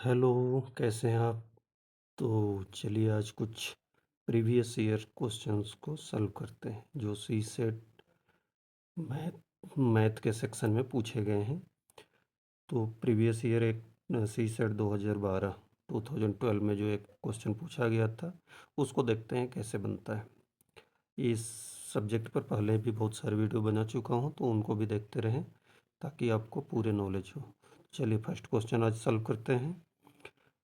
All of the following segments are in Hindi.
हेलो, कैसे हैं आप? तो चलिए आज कुछ प्रीवियस ईयर क्वेश्चंस को सॉल्व करते हैं जो सी सेट मैथ के सेक्शन में पूछे गए हैं। तो प्रीवियस ईयर एक सी सेट 2012 में जो एक क्वेश्चन पूछा गया था उसको देखते हैं कैसे बनता है। इस सब्जेक्ट पर पहले भी बहुत सारे वीडियो बना चुका हूँ, तो उनको भी देखते रहें ताकि आपको पूरे नॉलेज हो। चलिए फर्स्ट क्वेश्चन आज सॉल्व करते हैं।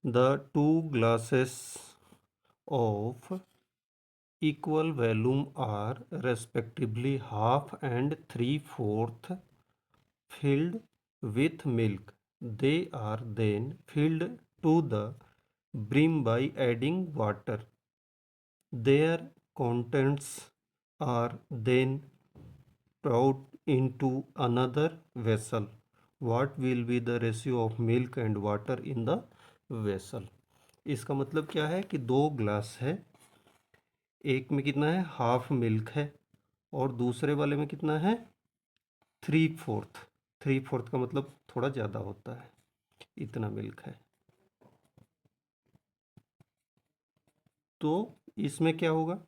The two glasses of equal volume are respectively half and three-fourth filled with milk. They are then filled to the brim by adding water. Their contents are then poured into another vessel. What will be the ratio of milk and water in the vessel? इसका मतलब क्या है कि दो ग्लास है, एक में कितना है हाफ मिल्क है और दूसरे वाले में कितना है थ्री फोर्थ। थ्री फोर्थ का मतलब थोड़ा ज़्यादा होता है, इतना मिल्क है। तो इसमें क्या होगा,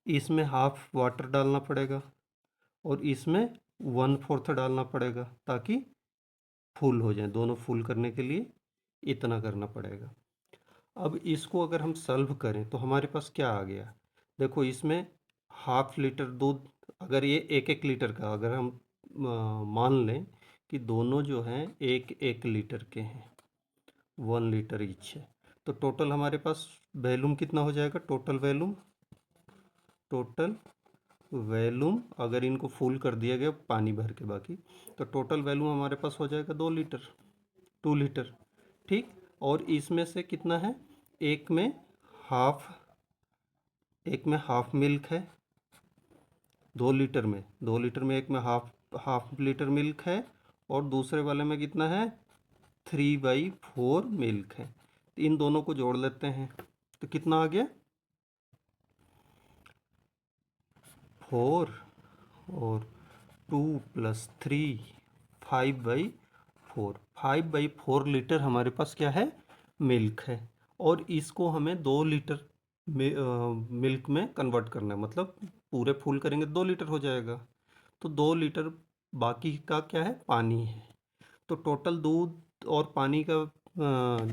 इसमें हाफ वाटर डालना पड़ेगा और इसमें वन फोर्थ डालना पड़ेगा ताकि फुल हो जाए। दोनों फुल करने के लिए इतना करना पड़ेगा। अब इसको अगर हम सॉल्व करें तो हमारे पास क्या आ गया, देखो इसमें हाफ लीटर दूध, अगर ये एक एक लीटर का अगर हम मान लें कि दोनों जो हैं एक एक लीटर के हैं, 1 लीटर ईच है, तो टोटल हमारे पास वैल्यूम कितना हो जाएगा, टोटल वैल्यूम अगर इनको फुल कर दिया गया पानी भर के बाकी, तो टोटल वैल्यूम हमारे पास हो जाएगा 2 लीटर, 2 लीटर। ठीक, और इसमें से कितना है, एक में हाफ एक में हाफ मिल्क है, 2 लीटर में एक में हाफ हाफ लीटर मिल्क है और दूसरे वाले में कितना है 3/4 मिल्क है। तो इन दोनों को जोड़ लेते हैं तो कितना आ गया 4 और 2 + 3 5/4। 5/4 लीटर हमारे पास क्या है मिल्क है और इसको हमें 2 लीटर मिल्क में कन्वर्ट करना है, मतलब पूरे फुल करेंगे 2 लीटर हो जाएगा। तो 2 लीटर बाकी का क्या है पानी है। तो टोटल दूध और पानी का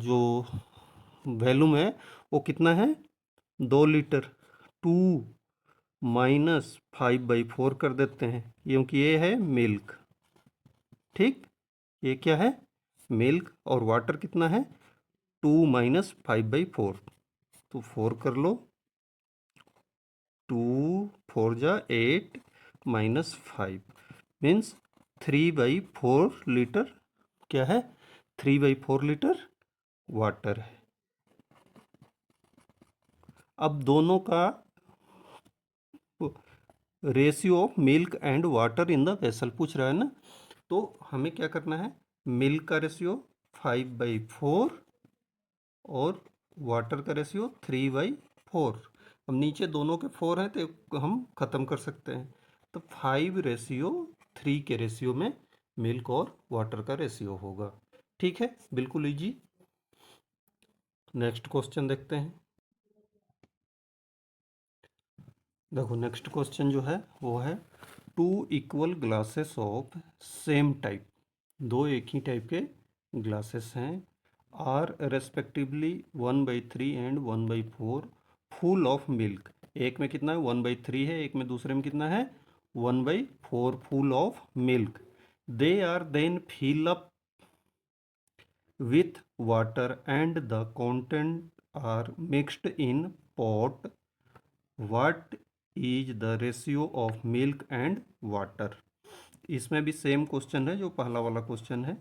जो वैल्यूम है वो कितना है 2 लीटर। 2 माइनस 5/4 कर देते हैं क्योंकि ये है मिल्क। ठीक, ये क्या है मिल्क और वाटर कितना है 2 माइनस 5/4, तो 4 कर लो, 2 4 जा 8 माइनस 5 मीन्स 3/4 लीटर क्या है 3/4 लीटर वाटर है। अब दोनों का ratio of milk and water in the vessel पूछ रहा है ना, तो हमें क्या करना है, मिल्क का रेशियो 5/4 और वाटर का रेशियो 3/4। अब नीचे दोनों के 4 हैं तो हम ख़त्म कर सकते हैं, तो 5:3 के रेशियो में मिल्क और वाटर का रेशियो होगा। ठीक है, बिल्कुल इजी। नेक्स्ट क्वेश्चन देखते हैं। देखो नेक्स्ट क्वेश्चन जो है वो है 2 equal glasses of same type, दो एक ही टाइप के ग्लासेस हैं, are respectively 1/3 and 1/4 full of milk. एक में कितना है 1/3 है, एक में दूसरे में कितना है 1/4 full of milk. They are then fill up with water and the content are mixed in pot. What is the ratio of milk and water? इसमें भी सेम क्वेश्चन है जो पहला वाला क्वेश्चन है।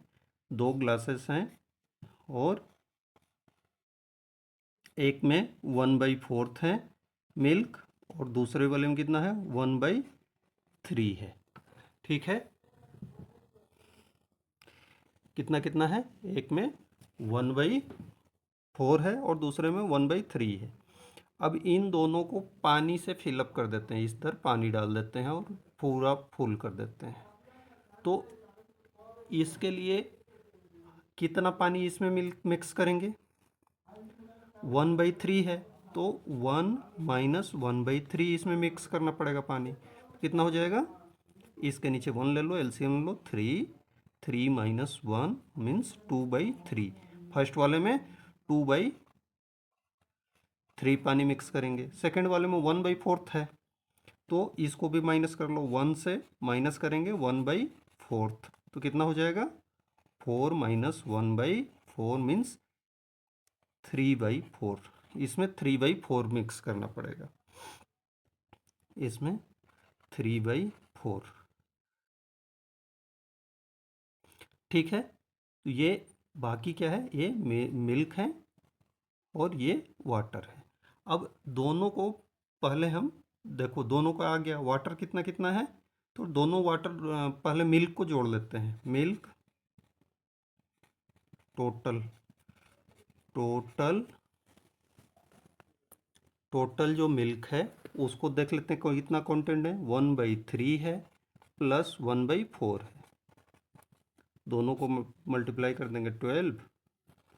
दो ग्लासेस हैं और एक में 1/4 है मिल्क और दूसरे वाले में कितना है 1/3 है। ठीक है, कितना कितना है, एक में 1/4 है और दूसरे में 1/3 है। अब इन दोनों को पानी से फिलअप कर देते हैं, इस तरह पानी डाल देते हैं और पूरा फुल कर देते हैं। तो इसके लिए कितना पानी इसमें मिक्स करेंगे? 1/3 है, तो 1 माइनस 1/3 इसमें मिक्स करना पड़ेगा पानी। कितना हो जाएगा? इसके नीचे 1 ले लो, एलसीएम लो, 3 माइनस 1 मीन्स 2/3। फर्स्ट वाले में 2/3 पानी मिक्स करेंगे, सेकंड वाले में 1/4 है, तो इसको भी माइनस कर लो, 1 से माइनस करेंगे 1/4, तो कितना हो जाएगा? 4 माइनस 1/4 मीन्स 3/4। इसमें 3/4 मिक्स करना पड़ेगा, इसमें 3/4। ठीक है, तो ये बाकी क्या है? ये मिल्क है और ये वाटर है। अब दोनों को पहले हम देखो, दोनों का आ गया, वाटर कितना कितना है, तो दोनों वाटर पहले मिल्क को जोड़ लेते हैं। मिल्क टोटल जो मिल्क है उसको देख लेते हैं कितना कंटेंट है। 1/3 है प्लस 1/4 है, दोनों को मल्टीप्लाई कर देंगे 12,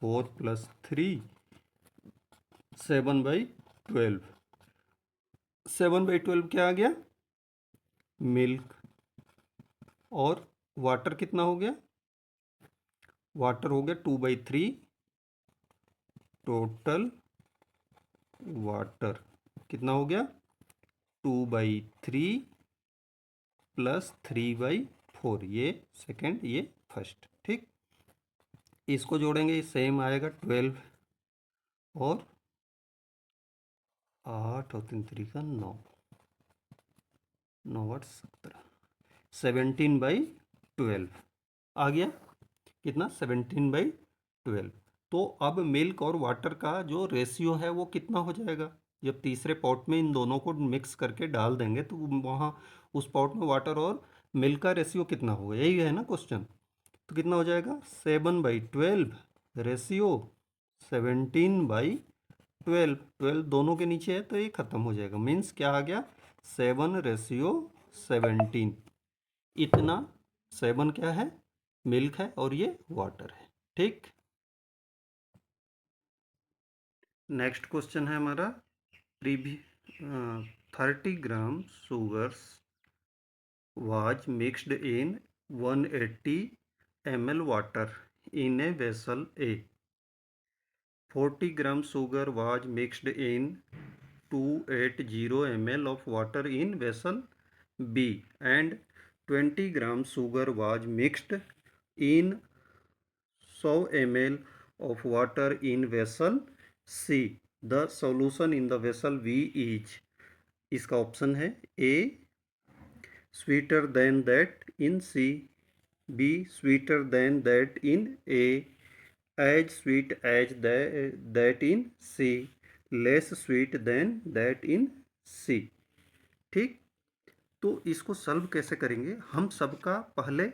4 प्लस 3 7/12। 7/12 क्या आ गया? मिल्क। और वाटर कितना हो गया? वाटर हो गया 2/3 टोटल वाटर। कितना हो गया? 2/3 प्लस 3/4, ये सेकंड ये फर्स्ट। ठीक, इसको जोड़ेंगे सेम आएगा 12 और 8 और 3 3 का 9, 9 8 17, 17/12 आ गया। कितना? 17/12। तो अब मिल्क और वाटर का जो रेशियो है वो कितना हो जाएगा? जब तीसरे पॉट में इन दोनों को मिक्स करके डाल देंगे तो वहाँ उस पॉट में वाटर और मिल्क का रेशियो कितना होगा, यही है ना क्वेश्चन। तो कितना हो जाएगा? 7/12 रेशियो 17/12। 12 दोनों के नीचे है तो ये खत्म हो जाएगा, मीन्स क्या आ गया? 7/17। इतना 7 क्या है? मिल्क है और ये वाटर है। ठीक, नेक्स्ट क्वेश्चन है हमारा। 30 ग्राम sugars was mixed in 180 ml water in a vessel A. 40 gram sugar was mixed in 280 ml of water in vessel B, and 20 gram sugar was mixed in 100 ml of water in vessel C. The solution in the vessel B is, इसका ऑप्शन है A sweeter than that in C, B sweeter than that in A, as sweet as that in C, less sweet than that in C। ठीक, तो इसको सॉल्व कैसे करेंगे? हम सबका पहले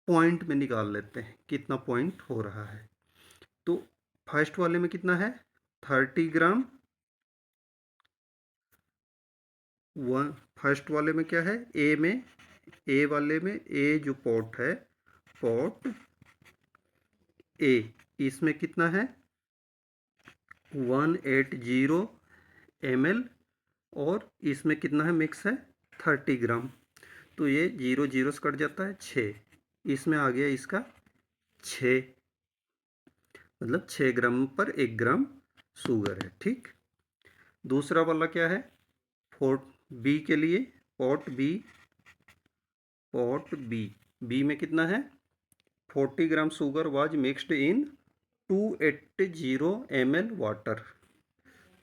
पॉइंट में निकाल लेते हैं कितना पॉइंट हो रहा है। तो फर्स्ट वाले में कितना है? 30 ग्राम। फर्स्ट वाले में क्या है? ए में, ए वाले में, ए जो पॉट है, पॉट ए, इसमें कितना है? 180 ml और इसमें कितना है मिक्स है? 30 ग्राम। तो ये 0 0 से कट जाता है, 6, इसमें आ गया इसका 6, मतलब 6 ग्राम पर 1 ग्राम शुगर है। ठीक, दूसरा वाला क्या है? पॉट बी के लिए, पॉट बी, बी में कितना है? 40 ग्राम sugar was mixed in 280 ml water.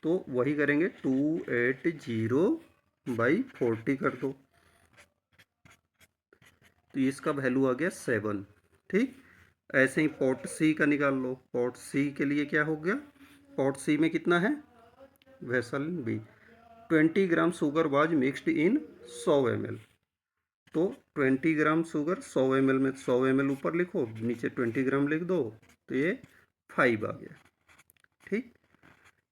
तो वही करेंगे, 280/40 कर दो, तो इसका वैल्यू आ गया 7। ठीक, ऐसे ही पॉट सी का निकाल लो। पॉट सी के लिए क्या हो गया? पॉट सी में कितना है? Vessel B, 20 gram sugar was mixed in 100 ml। तो 20 ग्राम शुगर 100 ml में 100 ml ऊपर लिखो, नीचे 20 ग्राम लिख दो, तो ये 5 आ गया। ठीक,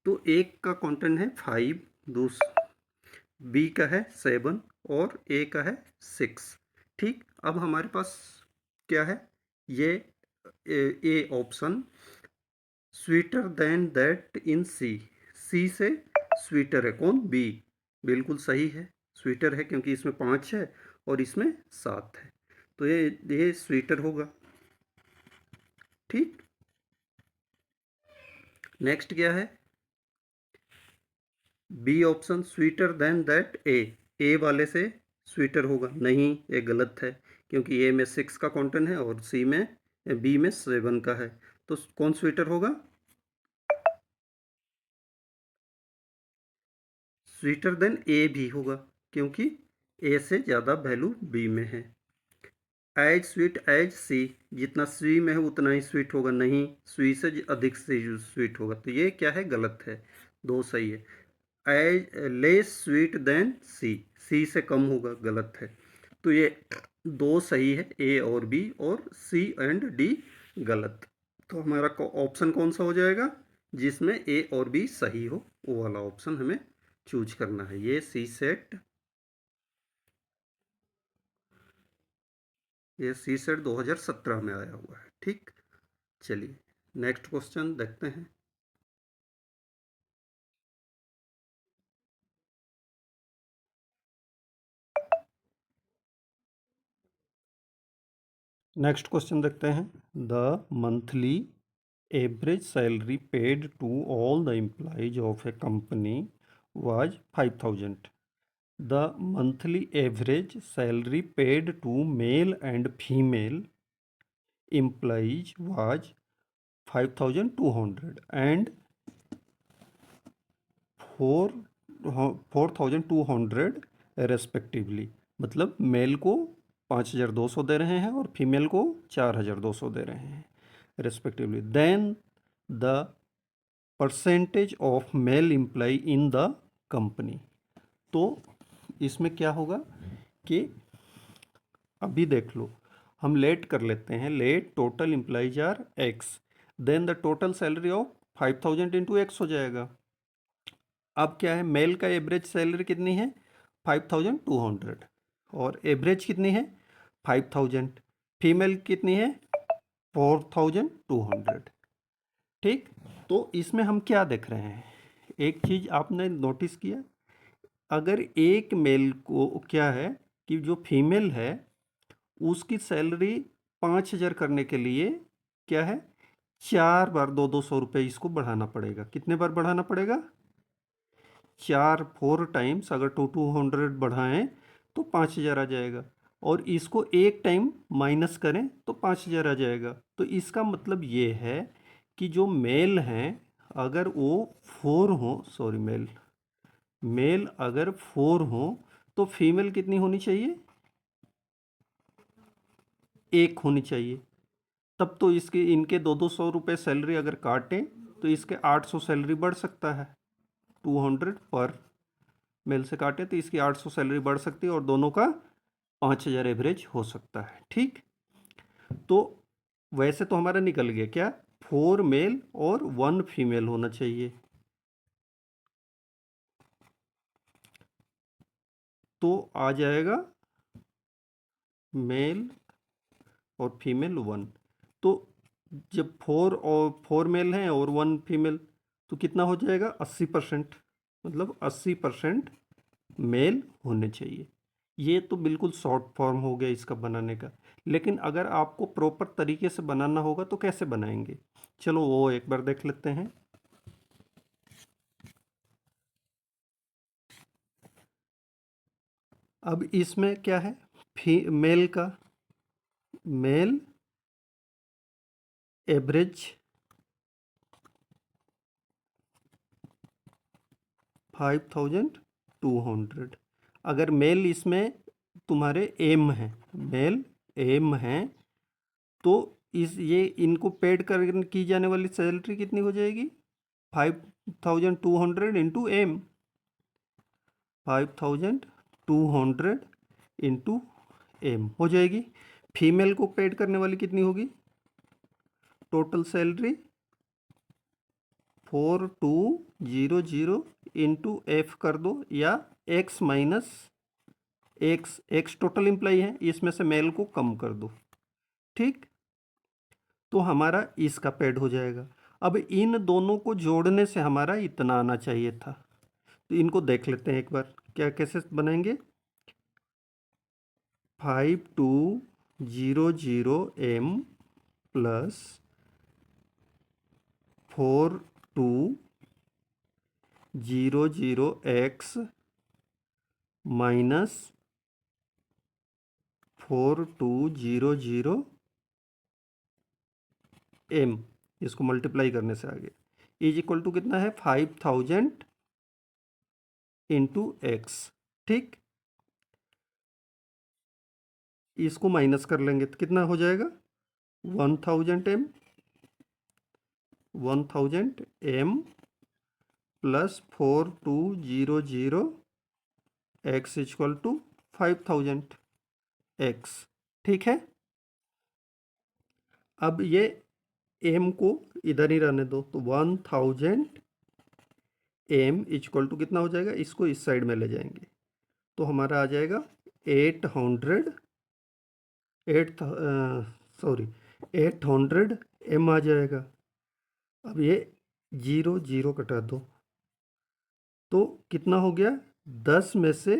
तो एक का कंटेंट है 5, बी का है 7 और ए का है 6। ठीक, अब हमारे पास क्या है? ये A option sweeter than that in C, C से स्वीटर है कौन, बी, बिल्कुल सही है, स्वीटर है क्योंकि इसमें 5 है और इसमें 7 है, तो ये स्वीटर होगा। ठीक, नेक्स्ट क्या है, B option sweeter than that A वाले से स्वीटर होगा, नहीं ये गलत है क्योंकि ए में 6 का कॉन्टेंट है और सी में बी में 7 का है, तो कौन स्वीटर होगा, स्वीटर देन ए भी होगा क्योंकि ए से ज़्यादा वैल्यू बी में है। एज स्वीट एज सी, जितना सी में है उतना ही स्वीट होगा, नहीं सी से अधिक से स्वीट होगा, तो ये क्या है, गलत है, दो सही है। एज लेस स्वीट देन सी, सी से कम होगा, गलत है, तो ये दो सही है, ए और बी, और सी एंड डी गलत, तो हमारा ऑप्शन कौन सा हो जाएगा, जिसमें ए और बी सही हो वो वाला ऑप्शन हमें चूज करना है, ये सी सेट, ये सी सेट 2017 में आया हुआ है। ठीक, चलिए नेक्स्ट क्वेश्चन देखते हैं। नेक्स्ट क्वेश्चन देखते हैं, the monthly average salary paid to all the employees of a company was 5000. The monthly average salary paid to male and female employees was 5200 and 4200 respectively, मतलब मेल को 5200 दे रहे हैं और फीमेल को 4200 दे रहे हैं respectively. Then the percentage of male employee in the company, तो इसमें क्या होगा कि अभी देख लो, हम लेट कर लेते हैं, let total employees are X, then the total salary of 5000 into X हो जाएगा। अब क्या है, मेल का एवरेज सैलरी कितनी है 5200 और एवरेज कितनी है 5000, फीमेल कितनी है 4200। ठीक, तो इसमें हम क्या देख रहे हैं, एक चीज़ आपने नोटिस किया, अगर एक मेल को क्या है कि जो फीमेल है उसकी सैलरी 5000 करने के लिए क्या है, 4 बार 200 रुपये इसको बढ़ाना पड़ेगा, कितने बार बढ़ाना पड़ेगा, 4 टाइम्स, अगर 200 बढ़ाएं तो 5000 आ जाएगा, और इसको एक टाइम माइनस करें तो 5000 आ जाएगा, तो इसका मतलब ये है कि जो मेल हैं अगर वो 4 हो, सॉरी मेल अगर 4 हो तो फीमेल कितनी होनी चाहिए, 1 होनी चाहिए, तब तो इसके इनके 200 रुपये सैलरी अगर काटें तो इसके 800 सैलरी बढ़ सकता है, 200 पर मेल से काटे तो इसकी 800 सैलरी बढ़ सकती है और दोनों का 5000 एवरेज हो सकता है। ठीक, तो वैसे तो हमारा निकल गया क्या, 4 मेल और 1 फीमेल होना चाहिए, तो आ जाएगा मेल और फीमेल 1, तो जब 4 मेल हैं और 1 फीमेल तो कितना हो जाएगा 80%, मतलब 80% मेल होने चाहिए। ये तो बिल्कुल शॉर्ट फॉर्म हो गया इसका बनाने का, लेकिन अगर आपको प्रॉपर तरीके से बनाना होगा तो कैसे बनाएंगे, चलो वो एक बार देख लेते हैं। अब इसमें क्या है, मेल का मेल एवरेज 5200, अगर मेल इसमें तुम्हारे एम है, मेल एम है, तो इस ये इनको पेड कर की जाने वाली सैलरी कितनी हो जाएगी 5200 इंटू एम, 5200 इंटू एम हो जाएगी। फीमेल को पेड करने वाली कितनी होगी, टोटल सैलरी 4200 इंटू एफ कर दो, या x minus x, x total employee है इसमें से मेल को कम कर दो। ठीक, तो हमारा इसका पेड हो जाएगा। अब इन दोनों को जोड़ने से हमारा इतना आना चाहिए था। तो इनको देख लेते हैं एक बार, क्या कैसे बनाएंगे। 5200m plus 4200x minus 4200m, इसको मल्टीप्लाई करने से आगे इज इक्वल टू कितना है 5000 इंटू एक्स। ठीक, इसको माइनस कर लेंगे तो कितना हो जाएगा 1000m, 1000m plus 4200 x equal to 5000x। ठीक है, अब ये m को इधर ही रहने दो, तो 1000m इक्वल टू कितना हो जाएगा, इसको इस साइड में ले जाएंगे तो हमारा आ जाएगा 800m आ जाएगा। अब ये 0 0 कटा दो तो कितना हो गया, 10 में से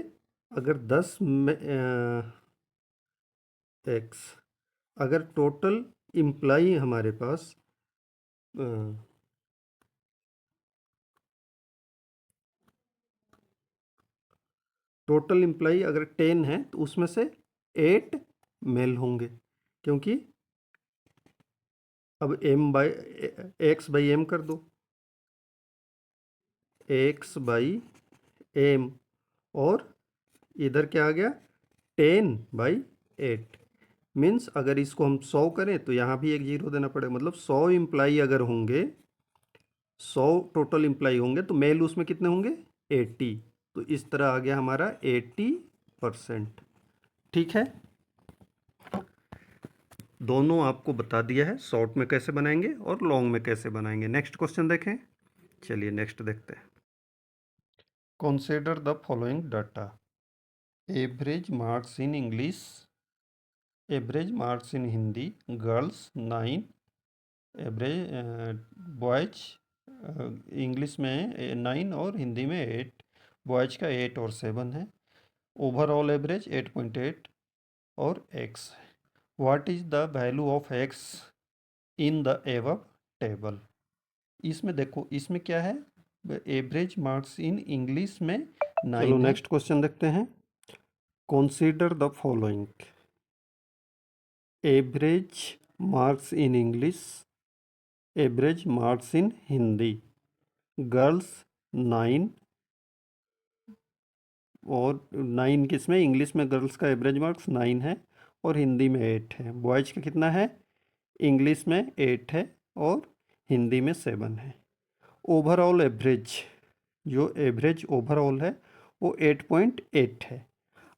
अगर 10 में x, अगर टोटल इम्प्लाई हमारे पास टोटल इम्प्लाई अगर 10 है तो उसमें से 8 मेल होंगे, क्योंकि अब m by x by M कर दो, x बाई एम, और इधर क्या आ गया 10/8 मीन्स अगर इसको हम 100 करें तो यहाँ भी एक जीरो देना पड़ेगा, मतलब 100 इम्प्लाई अगर होंगे, 100 टोटल इम्प्लाई होंगे तो मेल उसमें कितने होंगे 80, तो इस तरह आ गया हमारा 80%। ठीक है, दोनों आपको बता दिया है शॉर्ट में कैसे बनाएंगे और लॉन्ग में कैसे बनाएंगे। नेक्स्ट क्वेश्चन देखें, चलिए नेक्स्ट देखते हैं। Consider the following data, average marks in English, average marks in Hindi, girls 9, average boys English में 9 और हिंदी में 8, बॉयज का 8 और 7 है, ओवरऑल एवरेज 8.8 और x। What is the value of x in the above table. इसमें देखो, इसमें क्या है, एवरेज मार्क्स इन इंग्लिश में 9 चलो नेक्स्ट क्वेश्चन देखते हैं। Consider the following, average marks in English, average marks in Hindi, girls 9 और 9 किसमें, इंग्लिश में गर्ल्स का एवरेज मार्क्स 9 है और हिंदी में 8 है, बॉयज़ का कितना है, इंग्लिश में 8 है और हिंदी में 7 है। ओवरऑल एवरेज, जो एवरेज ओवरऑल है वो 8.8 है।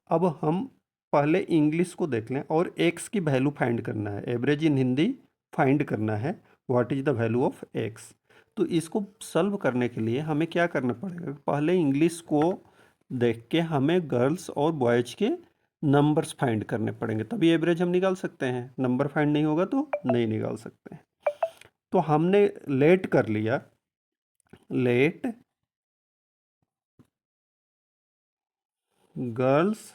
अब हम पहले इंग्लिश को देख लें और एक्स की वैल्यू फाइंड करना है, एवरेज इन हिंदी फाइंड करना है, what is the value of x. तो इसको सॉल्व करने के लिए हमें क्या करना पड़ेगा, पहले इंग्लिश को देख के हमें गर्ल्स और बॉयज़ के नंबर्स फाइंड करने पड़ेंगे, तभी एवरेज हम निकाल सकते हैं, नंबर फाइंड नहीं होगा तो नहीं निकाल सकते हैं। तो हमने लेट कर लिया, लेट गर्ल्स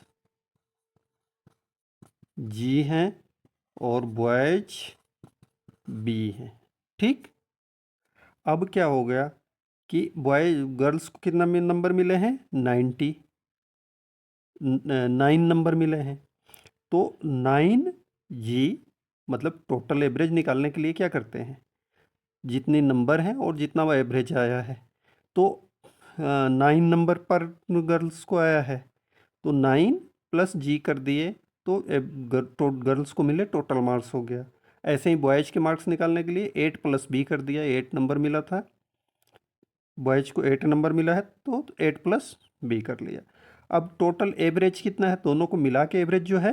जी हैं और बॉयज बी हैं। ठीक, अब क्या हो गया कि बॉय गर्ल्स को कितना नंबर मिले हैं 9 नंबर मिले हैं, तो 9 जी मतलब टोटल एवरेज निकालने के लिए क्या करते हैं, जितने नंबर हैं और जितना वो एवरेज आया है, तो 9 नंबर पर गर्ल्स को आया है तो 9 प्लस जी कर दिए तो गर्ल्स को मिले टोटल मार्क्स हो गया। ऐसे ही बॉयज़ के मार्क्स निकालने के लिए 8 प्लस बी कर दिया, 8 नंबर मिला था, बॉयज़ को 8 नंबर मिला है तो 8 प्लस बी कर लिया। अब टोटल एवरेज कितना है, दोनों को मिला के एवरेज जो है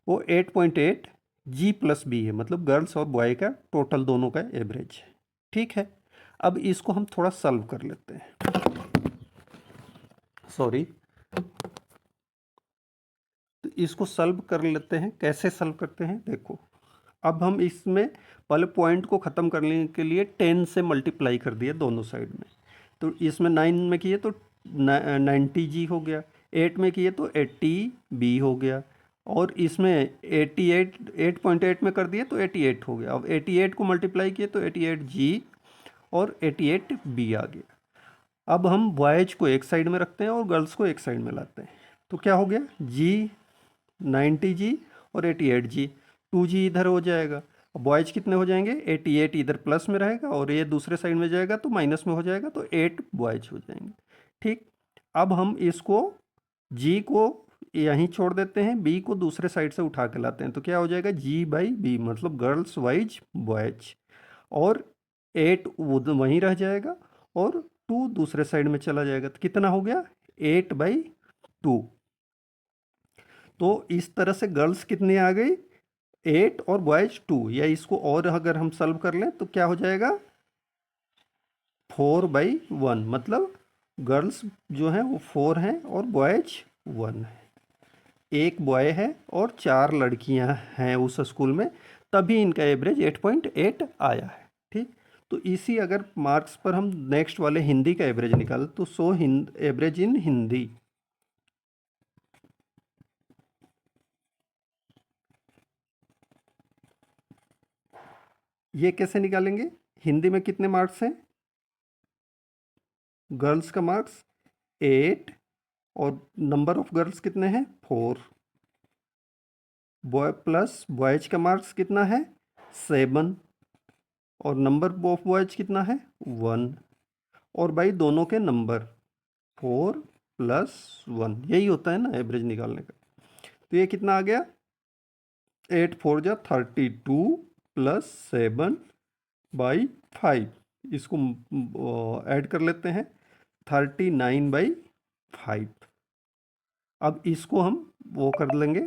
वो 8.8 जी प्लस बी है, मतलब गर्ल्स और बॉय का टोटल दोनों का एवरेज है। ठीक है, अब इसको हम थोड़ा सॉल्व कर लेते हैं, सॉरी, तो इसको सॉल्व कर लेते हैं। कैसे सॉल्व करते हैं देखो, अब हम इसमें पहले पॉइंट को ख़त्म करने के लिए 10 से मल्टीप्लाई कर दिया दोनों साइड में। तो इसमें 9 में किए तो 90G हो गया, 8 में किए तो 80B हो गया, और इसमें 88 8.8 में कर दिए तो 88 हो गया। अब 88 को मल्टीप्लाई किए तो 88G और 88B आ गया। अब हम बॉयज को एक साइड में रखते हैं और गर्ल्स को एक साइड में लाते हैं, तो क्या हो गया, G 90G और 88G, 2G इधर हो जाएगा। अब बॉयज कितने हो जाएंगे, 88 इधर प्लस में रहेगा और ये दूसरे साइड में जाएगा तो माइनस में हो जाएगा, तो 8 बॉयज हो जाएंगे। ठीक, अब हम इसको G को यहीं छोड़ देते हैं, B को दूसरे साइड से उठा के लाते हैं, तो क्या हो जाएगा, G/B, मतलब गर्ल्स वाइज बॉयज, और 8 वहीं रह जाएगा और 2 दूसरे साइड में चला जाएगा, तो कितना हो गया, 8/2। तो इस तरह से गर्ल्स कितनी आ गई, 8 और बॉयज 2, या इसको और अगर हम सॉल्व कर लें तो क्या हो जाएगा, 4/1, मतलब गर्ल्स जो हैं वो 4 हैं और बॉयज 1 है। एक बॉय है और 4 लड़कियां हैं उस स्कूल में, तभी इनका एवरेज 8.8 आया है। ठीक, तो इसी अगर मार्क्स पर हम नेक्स्ट वाले हिंदी का एवरेज निकाल तो सो एवरेज इन हिंदी, ये कैसे निकालेंगे, हिंदी में कितने मार्क्स हैं, गर्ल्स का मार्क्स 8 और नंबर ऑफ गर्ल्स कितने हैं, 4, बॉय प्लस बॉयज का मार्क्स कितना है, 7, और नंबर ऑफ बॉयज कितना है, 1, और भाई दोनों के नंबर 4 + 1, यही होता है ना एवरेज निकालने का। तो ये कितना आ गया, 8 4 जा 32 + 7/5, इसको ऐड कर लेते हैं, 39/5। अब इसको हम वो कर लेंगे,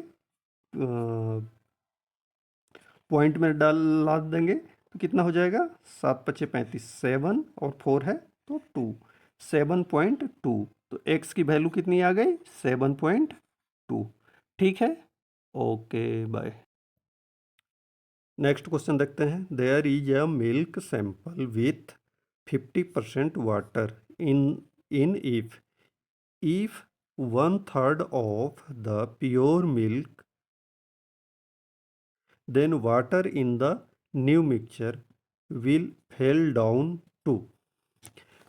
पॉइंट में ला देंगे, तो कितना हो जाएगा, 7 × 5 = 35, 7 और 4 है तो 2, 7.2, तो x की वैल्यू कितनी आ गई, 7.2। ठीक है, ओके बाय। नेक्स्ट क्वेश्चन देखते हैं, there is a milk sample with 50% water in if 1/3 of the pure milk, then water in the new mixture will fall down to।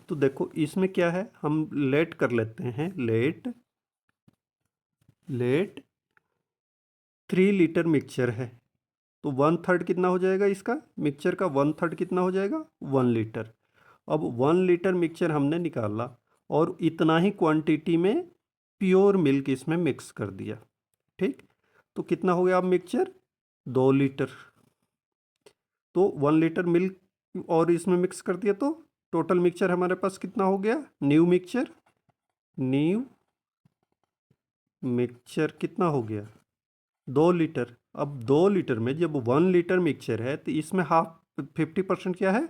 तो देखो इसमें क्या है, हम लेट कर लेते हैं, लेट 3 लीटर मिक्सचर है, तो 1/3 कितना हो जाएगा, इसका मिक्सचर का 1/3 कितना हो जाएगा, 1 लीटर। अब 1 लीटर मिक्सचर हमने निकाला और इतना ही क्वांटिटी में प्योर मिल्क इसमें मिक्स कर दिया। ठीक, तो कितना हो गया अब मिक्सचर, 2 लीटर। तो 1 लीटर मिल्क और इसमें मिक्स कर दिया, तो टोटल मिक्सचर हमारे पास कितना हो गया, न्यू मिक्सचर कितना हो गया, 2 लीटर। अब 2 लीटर में जब 1 लीटर मिक्सचर है तो इसमें 50% क्या है,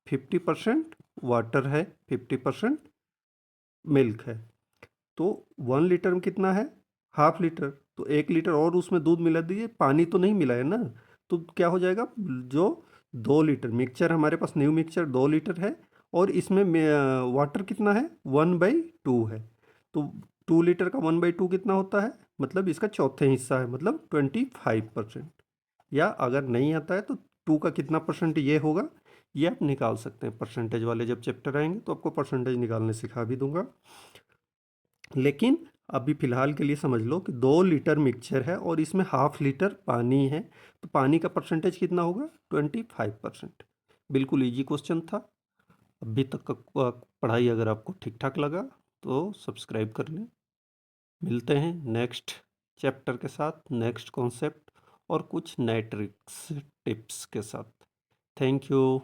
50% वाटर है, 50% मिल्क है, तो 1 लीटर में कितना है, ½ लीटर, तो 1 लीटर और उसमें दूध मिला दीजिए, पानी तो नहीं मिला है ना, तो क्या हो जाएगा, जो 2 लीटर मिक्सचर हमारे पास न्यू मिक्सचर 2 लीटर है और इसमें वाटर कितना है, 1/2 है, तो 2 लीटर का 1/2 कितना होता है, मतलब इसका चौथे हिस्सा है, मतलब 25%। या अगर नहीं आता है तो 2 का कितना परसेंट ये होगा, ये आप निकाल सकते हैं, परसेंटेज वाले जब चैप्टर आएंगे तो आपको परसेंटेज निकालने सिखा भी दूंगा। लेकिन अभी फ़िलहाल के लिए समझ लो कि 2 लीटर मिक्सचर है और इसमें ½ लीटर पानी है, तो पानी का परसेंटेज कितना होगा, 25%। बिल्कुल इजी क्वेश्चन था। अभी तक का पढ़ाई अगर आपको ठीक ठाक लगा तो सब्सक्राइब कर लें। मिलते हैं नेक्स्ट चैप्टर के साथ, नेक्स्ट कॉन्सेप्ट और कुछ नए ट्रिक्स टिप्स के साथ। Thank you.